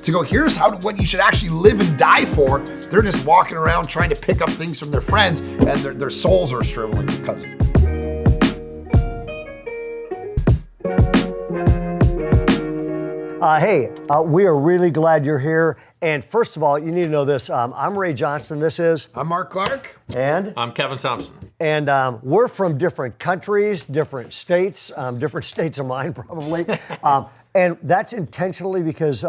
to go, here's what you should actually live and die for. They're just walking around trying to pick up things from their friends, and their souls are shriveling because of it. We are really glad you're here. And first of all, you need to know this. I'm Ray Johnston. This is... I'm Mark Clark. And? I'm Kevin Thompson. And we're from different countries, different states of mind probably. And that's intentionally because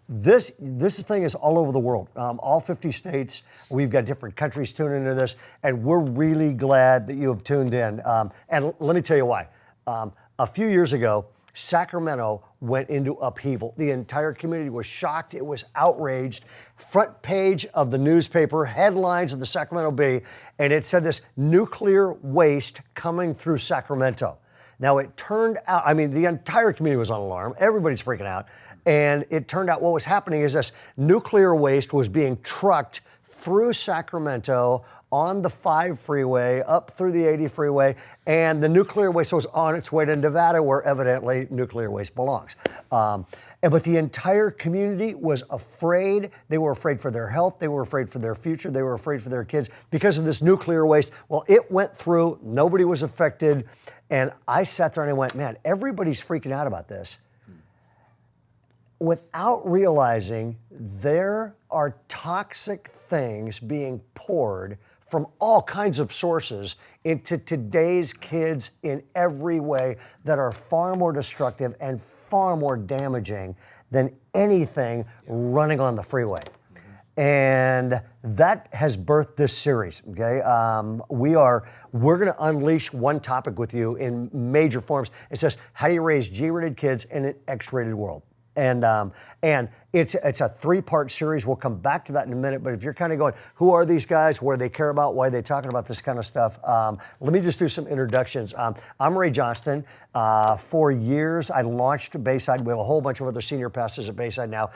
this thing is all over the world. All 50 states, we've got different countries tuning into this. And we're really glad that you have tuned in. And let me tell you why. A few years ago, Sacramento went into upheaval. The entire community was shocked. It was outraged. Front page of the newspaper, headlines of the Sacramento Bee, and it said this: nuclear waste coming through Sacramento. Now it turned out, the entire community was on alarm. Everybody's freaking out. And it turned out what was happening is this nuclear waste was being trucked through Sacramento on the 5 freeway, up through the 80 freeway, and the nuclear waste was on its way to Nevada, where evidently nuclear waste belongs. But the entire community was afraid. They were afraid for their health. They were afraid for their future. They were afraid for their kids because of this nuclear waste. Well, it went through. Nobody was affected. And I sat there and I went, man, everybody's freaking out about this, without realizing there are toxic things being poured from all kinds of sources into today's kids in every way that are far more destructive and far more damaging than anything running on the freeway. And that has birthed this series, okay? We're gonna unleash one topic with you in major forms. It says, how do you raise G-rated kids in an X-rated world? And it's a 3-part series. We'll come back to that in a minute. But if you're kind of going, who are these guys? What do they care about? Why are they talking about this kind of stuff? Let me just do some introductions. I'm Ray Johnston. For years, I launched Bayside. We have a whole bunch of other senior pastors at Bayside now.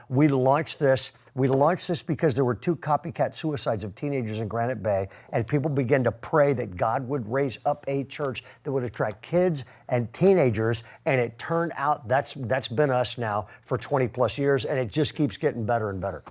We launched this because there were 2 copycat suicides of teenagers in Granite Bay, and people began to pray that God would raise up a church that would attract kids and teenagers, and it turned out that's been us now for 20 plus years, and it just keeps getting better and better.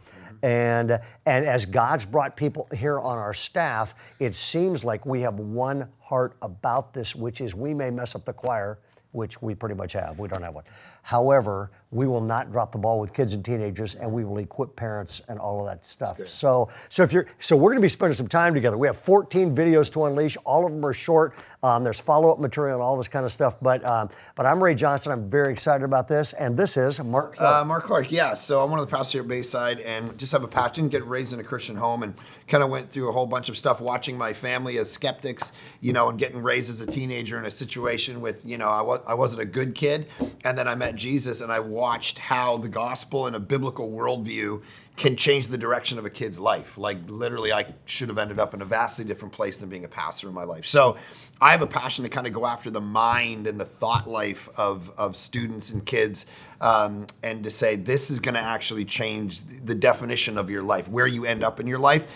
And as God's brought people here on our staff, it seems like we have one heart about this, which is we may mess up the choir, which we pretty much have. We don't have one. However, we will not drop the ball with kids and teenagers, and we will equip parents and all of that stuff. So we're going to be spending some time together. We have 14 videos to unleash. All of them are short. There's follow-up material and all this kind of stuff. But I'm Ray Johnston. I'm very excited about this. And this is Mark Clark. Mark Clark, yeah. So I'm one of the pastors here at Bayside, and just have a passion. Get raised in a Christian home, and kind of went through a whole bunch of stuff, watching my family as skeptics, and getting raised as a teenager in a situation with, I wasn't a good kid, and then I met Jesus, and I watched how the gospel and a biblical worldview can change the direction of a kid's life. Like literally, I should have ended up in a vastly different place than being a pastor in my life. So I have a passion to kind of go after the mind and the thought life of students and kids, and to say this is going to actually change the definition of your life, where you end up in your life,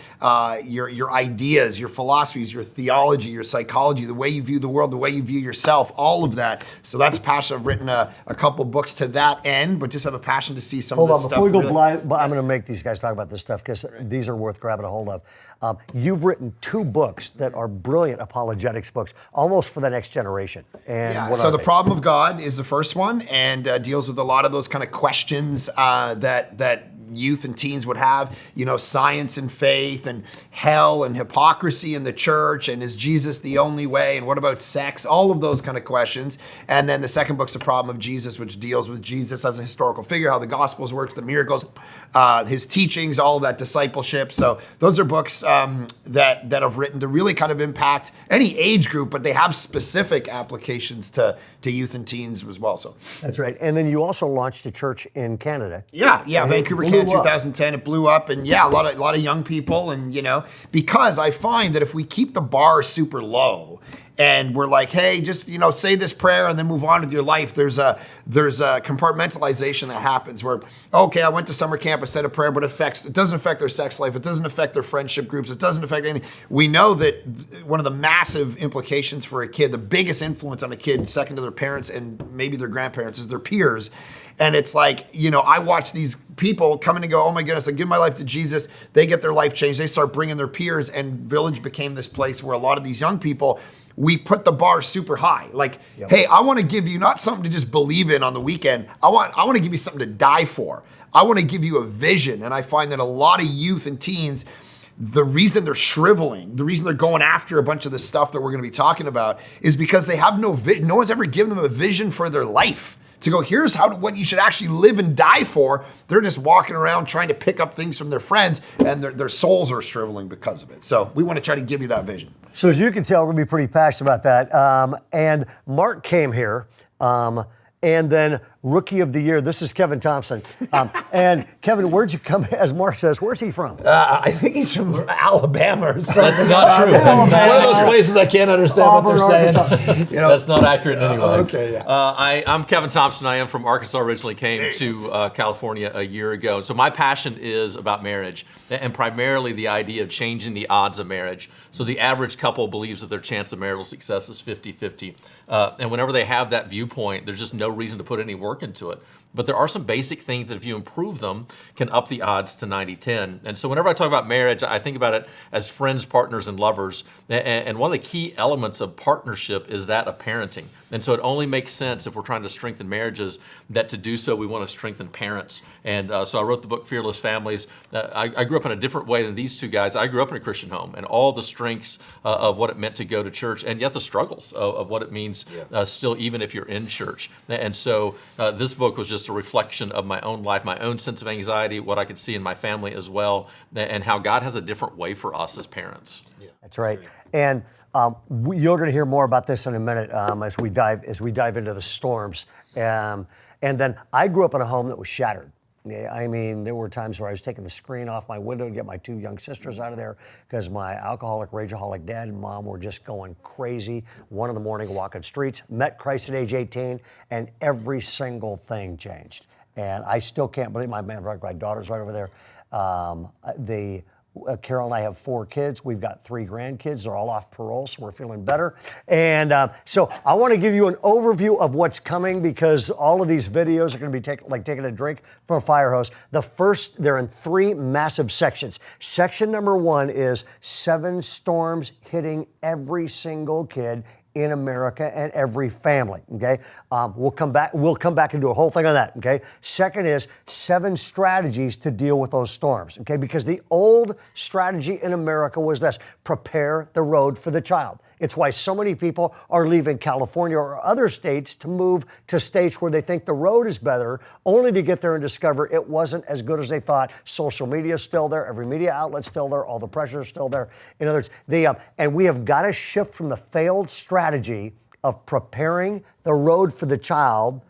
your ideas, your philosophies, your theology, your psychology, the way you view the world, the way you view yourself, all of that. So that's passion. I've written a couple books to that end, but just have a passion to see some of this stuff. Before we go blind, I'm going to make these guys talk about this stuff because these are worth grabbing a hold of. You've written 2 books that are brilliant apologetics books, almost for the next generation. And so The Problem of God is the first one, and deals with a lot of those kind of questions that youth and teens would have, science and faith and hell and hypocrisy in the church, and is Jesus the only way, and what about sex, all of those kind of questions. And then the second book's The Problem of Jesus, which deals with Jesus as a historical figure, how the Gospels works, the miracles, his teachings, all of that discipleship. So those are books that I've written to really kind of impact any age group, but they have specific applications to youth and teens as well. So that's right. And then you also launched a church in Canada. Yeah, Vancouver, Canada, 2010. It blew up, and a lot of young people, and because I find that if we keep the bar super low, and we're like, hey, just say this prayer and then move on with your life, there's a compartmentalization that happens where, okay, I went to summer camp, I said a prayer, but it doesn't affect their sex life, it doesn't affect their friendship groups, it doesn't affect anything. We know that one of the massive implications for a kid, the biggest influence on a kid, second to their parents and maybe their grandparents, is their peers. And it's like, I watch these people coming to go, oh my goodness, I give my life to Jesus. They get their life changed. They start bringing their peers, and Village became this place where a lot of these young people, we put the bar super high. Like, hey, I want to give you not something to just believe in on the weekend. I want to give you something to die for. I want to give you a vision. And I find that a lot of youth and teens, the reason they're shriveling, the reason they're going after a bunch of the stuff that we're going to be talking about is because they have no vision. No one's ever given them a vision for their life to go, here's what you should actually live and die for. They're just walking around trying to pick up things from their friends, and their souls are shriveling because of it. So we want to try to give you that vision. So as you can tell, we're going to be pretty passionate about that. And Mark came here, and then Rookie of the Year. This is Kevin Thompson. And Kevin, where'd you come? As Mark says, where's he from? I think he's from Alabama or something. That's not true. One of those places I can't understand Auburn, what they're saying. That's not accurate in any way. Okay, yeah. I'm Kevin Thompson. I am from Arkansas. Originally came to California a year ago. So my passion is about marriage, and primarily the idea of changing the odds of marriage. So the average couple believes that their chance of marital success is 50-50. And whenever they have that viewpoint, there's just no reason to put any work into it. But there are some basic things that if you improve them can up the odds to 90-10. And so whenever I talk about marriage, I think about it as friends, partners, and lovers. And one of the key elements of partnership is that of parenting. And so it only makes sense if we're trying to strengthen marriages that to do so we want to strengthen parents. And so I wrote the book Fearless Families. I grew up in a different way than these two guys. I grew up in a Christian home, and all the strengths of what it meant to go to church, and yet the struggles of what it means still even if you're in church. And so this book was just a reflection of my own life, my own sense of anxiety, what I could see in my family as well, and how God has a different way for us as parents. That's right. And you're going to hear more about this in a minute as we dive into the storms. And then I grew up in a home that was shattered. Yeah, I mean, there were times where I was taking the screen off my window to get my two young sisters out of there because my alcoholic, rageaholic dad and mom were just going crazy. 1 in the morning, walking streets. Met Christ at age 18, and every single thing changed. And I still can't believe my daughter's right over there. Carol and I have 4 kids. We've got 3 grandkids. They're all off parole, so we're feeling better. And so I want to give you an overview of what's coming because all of these videos are going to be like taking a drink from a fire hose. They're in 3 massive sections. Section number 1 is 7 storms hitting every single kid in America and every family, okay? We'll come back and do a whole thing on that, okay? Second is 7 strategies to deal with those storms, okay? Because the old strategy in America was this: prepare the road for the child. It's why so many people are leaving California or other states to move to states where they think the road is better, only to get there and discover it wasn't as good as they thought. Social media is still there, every media outlet's still there, all the pressure is still there. In other words, and we have got to shift from the failed strategy of preparing the road for the child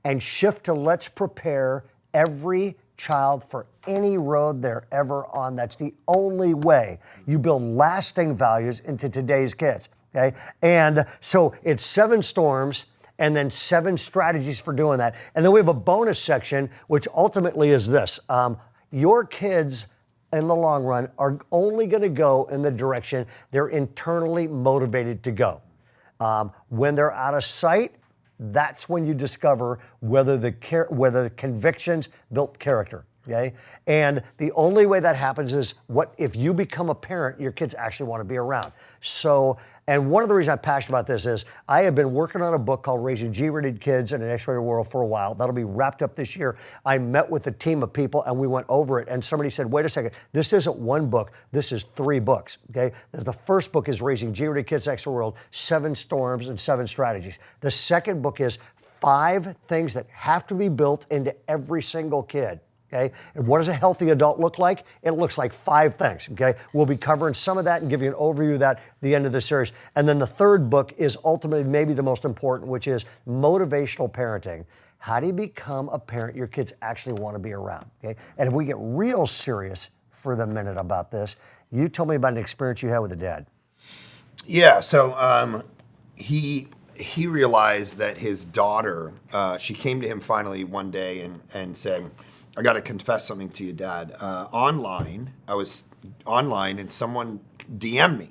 and shift to let's prepare every child for any road they're ever on. That's the only way you build lasting values into today's kids. Okay? And so it's 7 storms and then 7 strategies for doing that. And then we have a bonus section, which ultimately is this. Your kids in the long run are only going to go in the direction they're internally motivated to go. When they're out of sight, that's when you discover whether the convictions built character. Okay? And the only way that happens is if you become a parent, your kids actually want to be around. So, and one of the reasons I'm passionate about this is I have been working on a book called Raising G-Rated Kids in an X-Rated World for a while. That'll be wrapped up this year. I met with a team of people and we went over it, and somebody said, wait a second, this isn't 1 book, this is 3 books, okay? The first book is Raising G-Rated Kids X-Rated World, 7 Storms and 7 Strategies. The second book is 5 things that have to be built into every single kid. Okay? And what does a healthy adult look like? It looks like 5 things. Okay? We'll be covering some of that and give you an overview of that at the end of the series. And then the third book is ultimately maybe the most important, which is motivational parenting. How do you become a parent your kids actually want to be around? Okay? And if we get real serious for the minute about this, you told me about an experience you had with a dad. Yeah, so he realized that his daughter, she came to him finally one day and said, I got to confess something to you, Dad. I was online and someone DM'd me.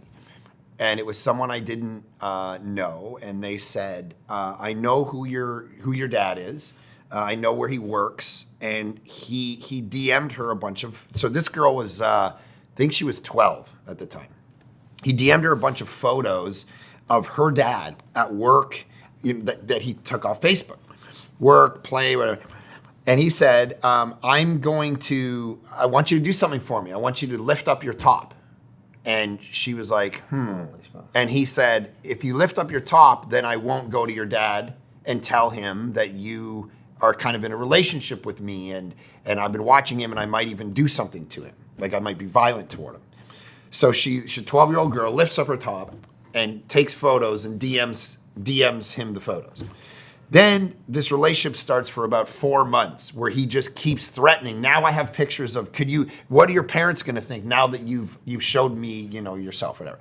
And it was someone I didn't know. And they said, I know who your dad is. I know where he works, and he DM'd her a bunch of. So this girl was, I think she was 12 at the time. He DM'd her a bunch of photos of her dad at work that he took off Facebook, work, play, whatever. And he said, I want you to do something for me. I want you to lift up your top. And she was like, And he said, if you lift up your top, then I won't go to your dad and tell him that you are kind of in a relationship with me, and I've been watching him, and I might even do something to him. Like I might be violent toward him. So she 12-year-old girl lifts up her top and takes photos and DMs him the photos. Then this relationship starts for about 4 months where he just keeps threatening. Now I have pictures of, what are your parents going to think now that you've showed me, yourself, whatever.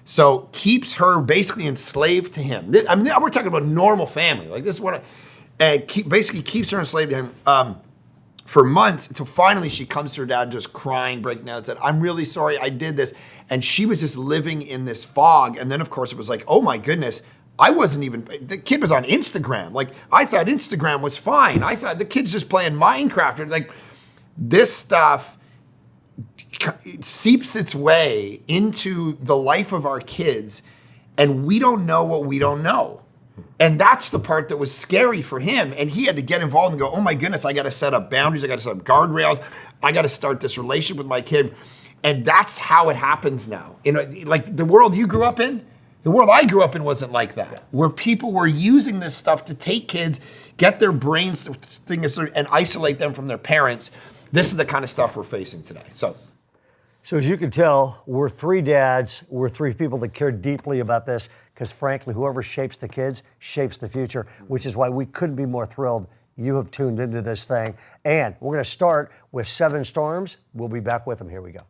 So keeps her basically enslaved to him. I mean, we're talking about normal family. Like this is what basically keeps her enslaved to him for months until finally she comes to her dad just crying, breaking down and said, I'm really sorry I did this. And she was just living in this fog. And then of course it was like, oh my goodness, the kid was on Instagram. Like, I thought Instagram was fine. I thought the kid's just playing Minecraft. Like, this stuff seeps its way into the life of our kids, and we don't know what we don't know. And that's the part that was scary for him. And he had to get involved and go, oh my goodness, I got to set up boundaries. I got to set up guardrails. I got to start this relationship with my kid. And that's how it happens now. Like the world you grew up in, the world I grew up in wasn't like that, where people were using this stuff to take kids, get their brains and isolate them from their parents. This is the kind of stuff we're facing today. So as you can tell, we're three dads. We're three people that care deeply about this because, frankly, whoever shapes the kids shapes the future, which is why we couldn't be more thrilled you have tuned into this thing. And we're going to start with 7 storms. We'll be back with them. Here we go.